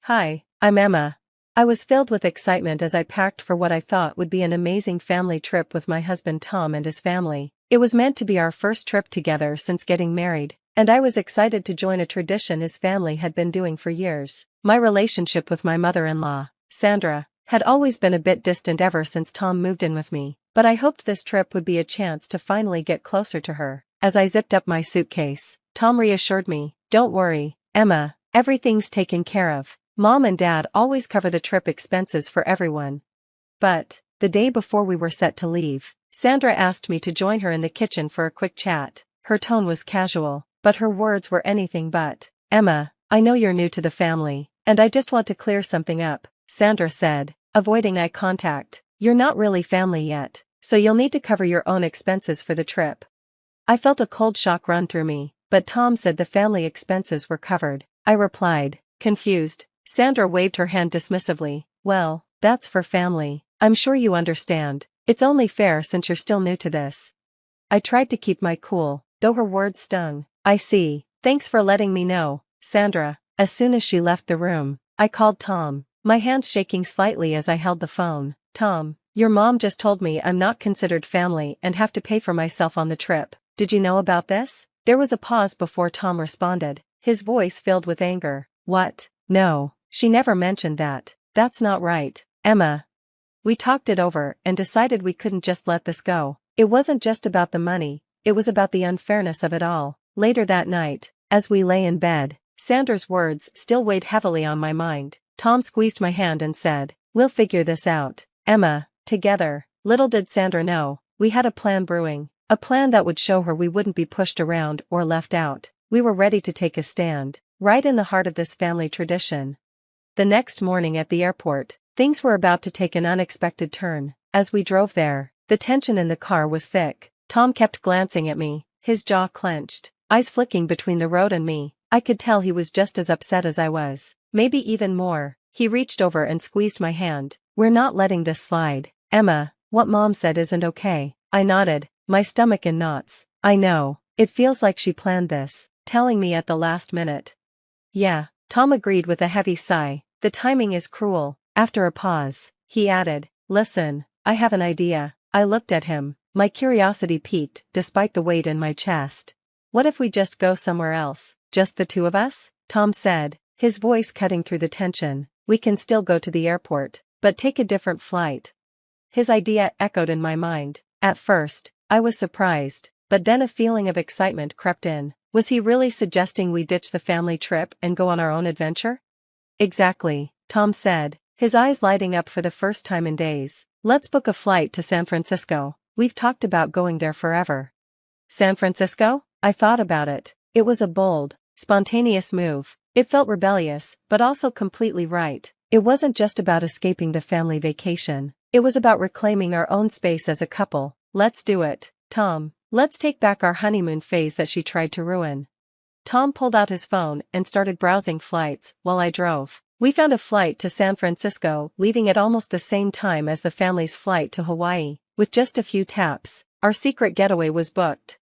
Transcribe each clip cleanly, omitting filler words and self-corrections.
Hi, I'm Emma. I was filled with excitement as I packed for what I thought would be an amazing family trip with my husband Tom and his family. It was meant to be our first trip together since getting married, and I was excited to join a tradition his family had been doing for years. My relationship with my mother-in-law, Sandra, had always been a bit distant ever since Tom moved in with me, but I hoped this trip would be a chance to finally get closer to her. As I zipped up my suitcase, Tom reassured me, "Don't worry, Emma, everything's taken care of. Mom and Dad always cover the trip expenses for everyone." But, the day before we were set to leave, Sandra asked me to join her in the kitchen for a quick chat. Her tone was casual, but her words were anything but. "Emma, I know you're new to the family, and I just want to clear something up," Sandra said, avoiding eye contact. "You're not really family yet, so you'll need to cover your own expenses for the trip." I felt a cold shock run through me, but Tom said the family expenses were covered. I replied, confused. Sandra waved her hand dismissively. "Well, that's for family. I'm sure you understand. It's only fair since you're still new to this." I tried to keep my cool, though her words stung. "I see. Thanks for letting me know, Sandra." As soon as she left the room, I called Tom, my hands shaking slightly as I held the phone. "Tom, your mom just told me I'm not considered family and have to pay for myself on the trip. Did you know about this?" There was a pause before Tom responded, his voice filled with anger. "What? No, she never mentioned that. That's not right, Emma." We talked it over and decided we couldn't just let this go. It wasn't just about the money, it was about the unfairness of it all. Later that night, as we lay in bed, Sandra's words still weighed heavily on my mind. Tom squeezed my hand and said, "We'll figure this out, Emma, together." Little did Sandra know, we had a plan brewing, a plan that would show her we wouldn't be pushed around or left out. We were ready to take a stand, right in the heart of this family tradition. The next morning at the airport, things were about to take an unexpected turn. As we drove there, the tension in the car was thick. Tom kept glancing at me, his jaw clenched, eyes flicking between the road and me. I could tell he was just as upset as I was, maybe even more. He reached over and squeezed my hand. "We're not letting this slide, Emma. What Mom said isn't okay." I nodded, my stomach in knots. "I know, it feels like she planned this, telling me at the last minute." "Yeah," Tom agreed with a heavy sigh. "The timing is cruel." After a pause, he added, "Listen, I have an idea." I looked at him, my curiosity piqued despite the weight in my chest. "What if we just go somewhere else, just the two of us?" Tom said, his voice cutting through the tension. "We can still go to the airport, but take a different flight." His idea echoed in my mind. At first, I was surprised, but then a feeling of excitement crept in. Was he really suggesting we ditch the family trip and go on our own adventure? "Exactly," Tom said, his eyes lighting up for the first time in days. "Let's book a flight to San Francisco. We've talked about going there forever." San Francisco? I thought about it. It was a bold, spontaneous move. It felt rebellious, but also completely right. It wasn't just about escaping the family vacation. It was about reclaiming our own space as a couple. "Let's do it, Tom. Let's take back our honeymoon phase that she tried to ruin." Tom pulled out his phone and started browsing flights while I drove. We found a flight to San Francisco, leaving at almost the same time as the family's flight to Hawaii. With just a few taps, our secret getaway was booked.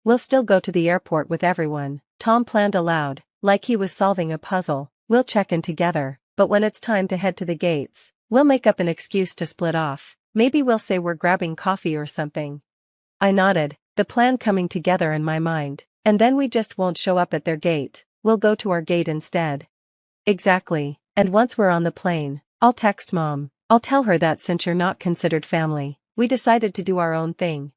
"We'll still go to the airport with everyone," Tom planned aloud, like he was solving a puzzle. "We'll check in together, but when it's time to head to the gates, we'll make up an excuse to split off. Maybe we'll say we're grabbing coffee or something." I nodded, the plan coming together in my mind. "And then we just won't show up at their gate, we'll go to our gate instead." "Exactly, and once we're on the plane, I'll text Mom. I'll tell her that since you're not considered family, we decided to do our own thing."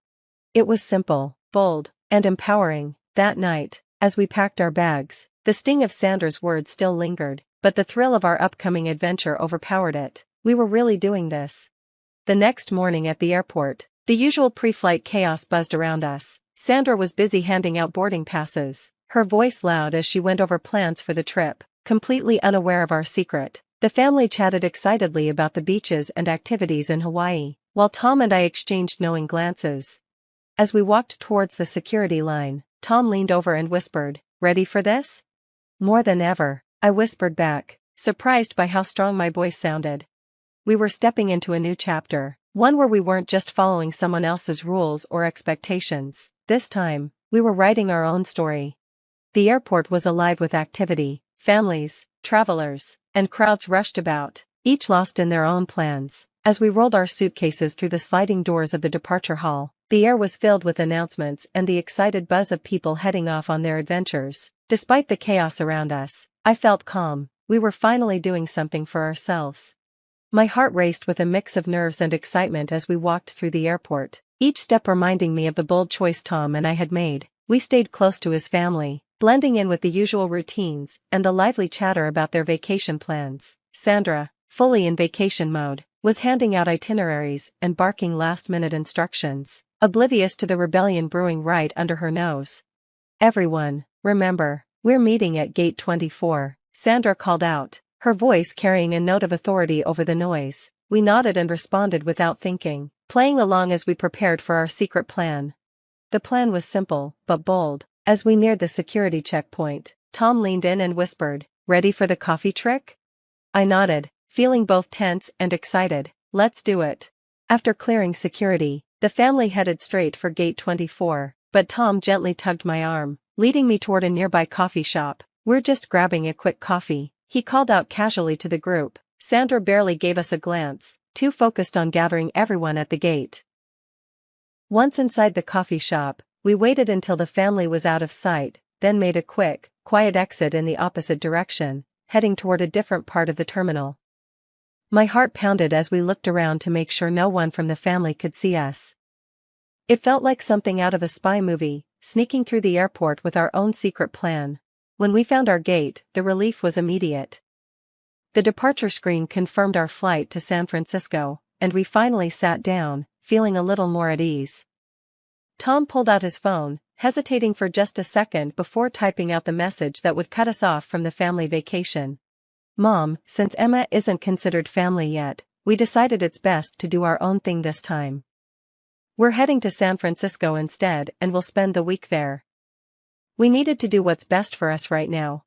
It was simple, bold, and empowering. That night, as we packed our bags, the sting of Sandra's words still lingered, but the thrill of our upcoming adventure overpowered it. We were really doing this. The next morning at the airport, the usual pre-flight chaos buzzed around us. Sandra was busy handing out boarding passes, her voice loud as she went over plans for the trip, completely unaware of our secret. The family chatted excitedly about the beaches and activities in Hawaii, while Tom and I exchanged knowing glances. As we walked towards the security line, Tom leaned over and whispered, "Ready for this?" "More than ever," I whispered back, surprised by how strong my voice sounded. We were stepping into a new chapter, one where we weren't just following someone else's rules or expectations. This time, we were writing our own story. The airport was alive with activity, families, travelers, and crowds rushed about, each lost in their own plans. As we rolled our suitcases through the sliding doors of the departure hall, the air was filled with announcements and the excited buzz of people heading off on their adventures. Despite the chaos around us, I felt calm. We were finally doing something for ourselves. My heart raced with a mix of nerves and excitement as we walked through the airport, each step reminding me of the bold choice Tom and I had made. We stayed close to his family, blending in with the usual routines and the lively chatter about their vacation plans. Sandra, fully in vacation mode, was handing out itineraries and barking last-minute instructions, oblivious to the rebellion brewing right under her nose. "Everyone, remember, we're meeting at gate 24, Sandra called out, her voice carrying a note of authority over the noise. We nodded and responded without thinking, playing along as we prepared for our secret plan. The plan was simple, but bold. As we neared the security checkpoint, Tom leaned in and whispered, "Ready for the coffee trick?" I nodded, feeling both tense and excited. "Let's do it." After clearing security, the family headed straight for gate 24, but Tom gently tugged my arm, leading me toward a nearby coffee shop. "We're just grabbing a quick coffee," he called out casually to the group. Sandra barely gave us a glance, too focused on gathering everyone at the gate. Once inside the coffee shop, we waited until the family was out of sight, then made a quick, quiet exit in the opposite direction, heading toward a different part of the terminal. My heart pounded as we looked around to make sure no one from the family could see us. It felt like something out of a spy movie, sneaking through the airport with our own secret plan. When we found our gate, the relief was immediate. The departure screen confirmed our flight to San Francisco, and we finally sat down, feeling a little more at ease. Tom pulled out his phone, hesitating for just a second before typing out the message that would cut us off from the family vacation. "Mom, since Emma isn't considered family yet, we decided it's best to do our own thing this time. We're heading to San Francisco instead and we'll spend the week there. We needed to do what's best for us right now.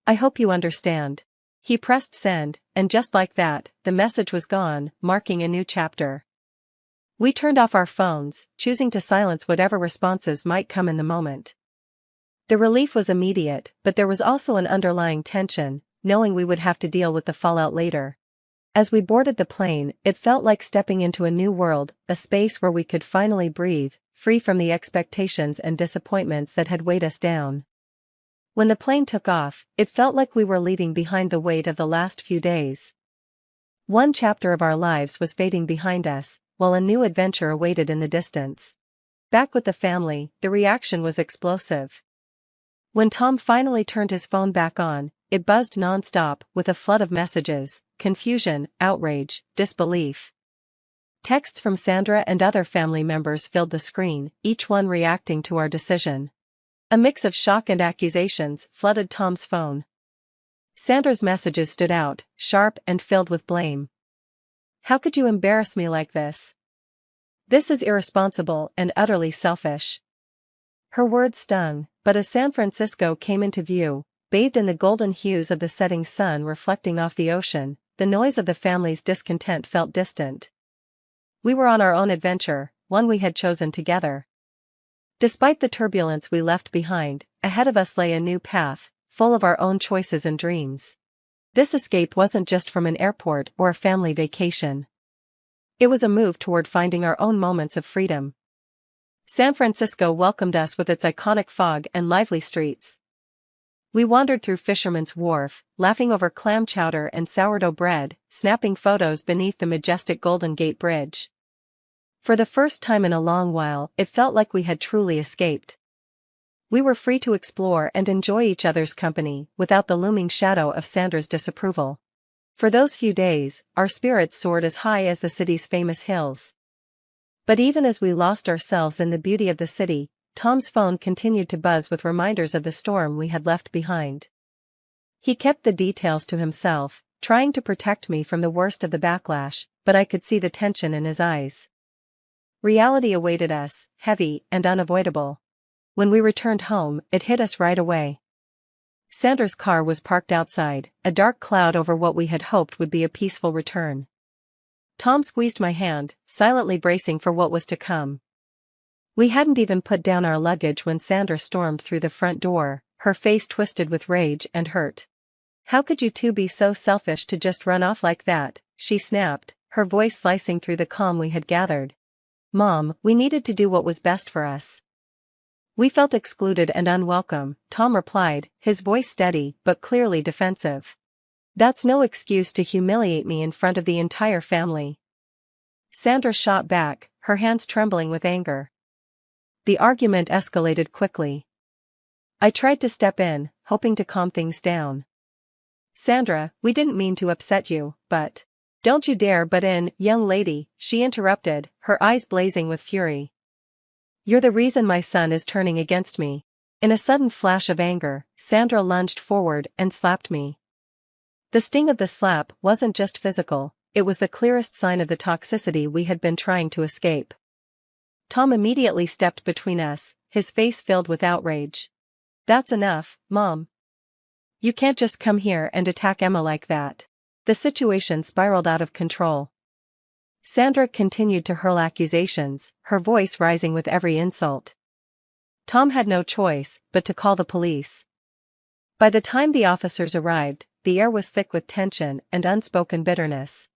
I hope you understand." He pressed send, and just like that, the message was gone, marking a new chapter. We turned off our phones, choosing to silence whatever responses might come in the moment. The relief was immediate, but there was also an underlying tension, knowing we would have to deal with the fallout later. As we boarded the plane, it felt like stepping into a new world, a space where we could finally breathe, free from the expectations and disappointments that had weighed us down. When the plane took off, it felt like we were leaving behind the weight of the last few days. One chapter of our lives was fading behind us, while a new adventure awaited in the distance. Back with the family, the reaction was explosive. When Tom finally turned his phone back on, it buzzed non-stop with a flood of messages, confusion, outrage, disbelief. Texts from Sandra and other family members filled the screen, each one reacting to our decision. A mix of shock and accusations flooded Tom's phone. Sandra's messages stood out, sharp and filled with blame. "How could you embarrass me like this? This is irresponsible and utterly selfish." Her words stung, but as San Francisco came into view, bathed in the golden hues of the setting sun reflecting off the ocean, the noise of the family's discontent felt distant. We were on our own adventure, one we had chosen together. Despite the turbulence we left behind, ahead of us lay a new path, full of our own choices and dreams. This escape wasn't just from an airport or a family vacation. It was a move toward finding our own moments of freedom. San Francisco welcomed us with its iconic fog and lively streets. We wandered through Fisherman's Wharf, laughing over clam chowder and sourdough bread, snapping photos beneath the majestic Golden Gate Bridge. For the first time in a long while, it felt like we had truly escaped. We were free to explore and enjoy each other's company, without the looming shadow of Sandra's disapproval. For those few days, our spirits soared as high as the city's famous hills. But even as we lost ourselves in the beauty of the city, Tom's phone continued to buzz with reminders of the storm we had left behind. He kept the details to himself, trying to protect me from the worst of the backlash, but I could see the tension in his eyes. Reality awaited us, heavy and unavoidable. When we returned home, it hit us right away. Sandra's car was parked outside, a dark cloud over what we had hoped would be a peaceful return. Tom squeezed my hand, silently bracing for what was to come. We hadn't even put down our luggage when Sandra stormed through the front door, her face twisted with rage and hurt. How could you two be so selfish to just run off like that? She snapped, her voice slicing through the calm we had gathered. Mom, we needed to do what was best for us. We felt excluded and unwelcome, Tom replied, his voice steady but clearly defensive. That's no excuse to humiliate me in front of the entire family. Sandra shot back, her hands trembling with anger. The argument escalated quickly. I tried to step in, hoping to calm things down. Sandra, we didn't mean to upset you, but... Don't you dare butt in, young lady, she interrupted, her eyes blazing with fury. You're the reason my son is turning against me. In a sudden flash of anger, Sandra lunged forward and slapped me. The sting of the slap wasn't just physical, it was the clearest sign of the toxicity we had been trying to escape. Tom immediately stepped between us, his face filled with outrage. That's enough, Mom. You can't just come here and attack Emma like that. The situation spiraled out of control. Sandra continued to hurl accusations, her voice rising with every insult. Tom had no choice but to call the police. By the time the officers arrived, the air was thick with tension and unspoken bitterness.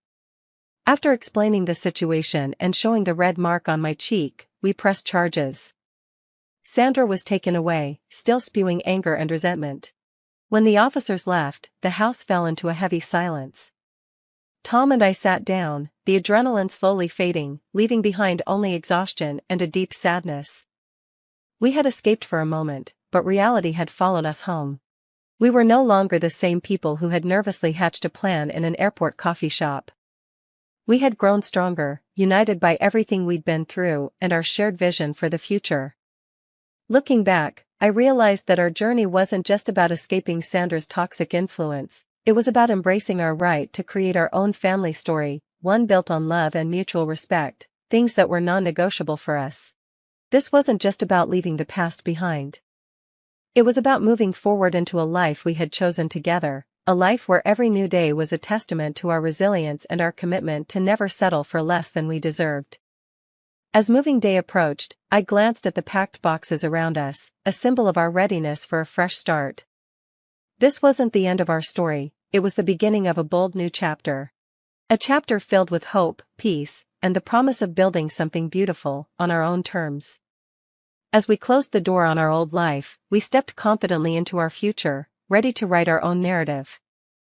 After explaining the situation and showing the red mark on my cheek, we pressed charges. Sandra was taken away, still spewing anger and resentment. When the officers left, the house fell into a heavy silence. Tom and I sat down, the adrenaline slowly fading, leaving behind only exhaustion and a deep sadness. We had escaped for a moment, but reality had followed us home. We were no longer the same people who had nervously hatched a plan in an airport coffee shop. We had grown stronger, united by everything we'd been through and our shared vision for the future. Looking back, I realized that our journey wasn't just about escaping Sandra's toxic influence, it was about embracing our right to create our own family story, one built on love and mutual respect, things that were non-negotiable for us. This wasn't just about leaving the past behind. It was about moving forward into a life we had chosen together, a life where every new day was a testament to our resilience and our commitment to never settle for less than we deserved. As moving day approached, I glanced at the packed boxes around us, a symbol of our readiness for a fresh start. This wasn't the end of our story, it was the beginning of a bold new chapter. A chapter filled with hope, peace, and the promise of building something beautiful, on our own terms. As we closed the door on our old life, we stepped confidently into our future, ready to write our own narrative.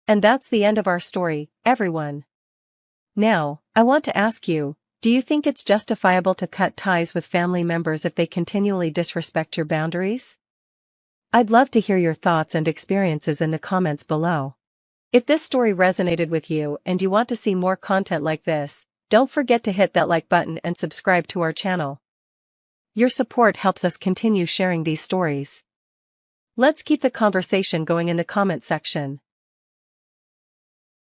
And that's the end of our story, everyone. Now, I want to ask you, do you think it's justifiable to cut ties with family members if they continually disrespect your boundaries? I'd love to hear your thoughts and experiences in the comments below. If this story resonated with you and you want to see more content like this, don't forget to hit that like button and subscribe to our channel. Your support helps us continue sharing these stories. Let's keep the conversation going in the comment section.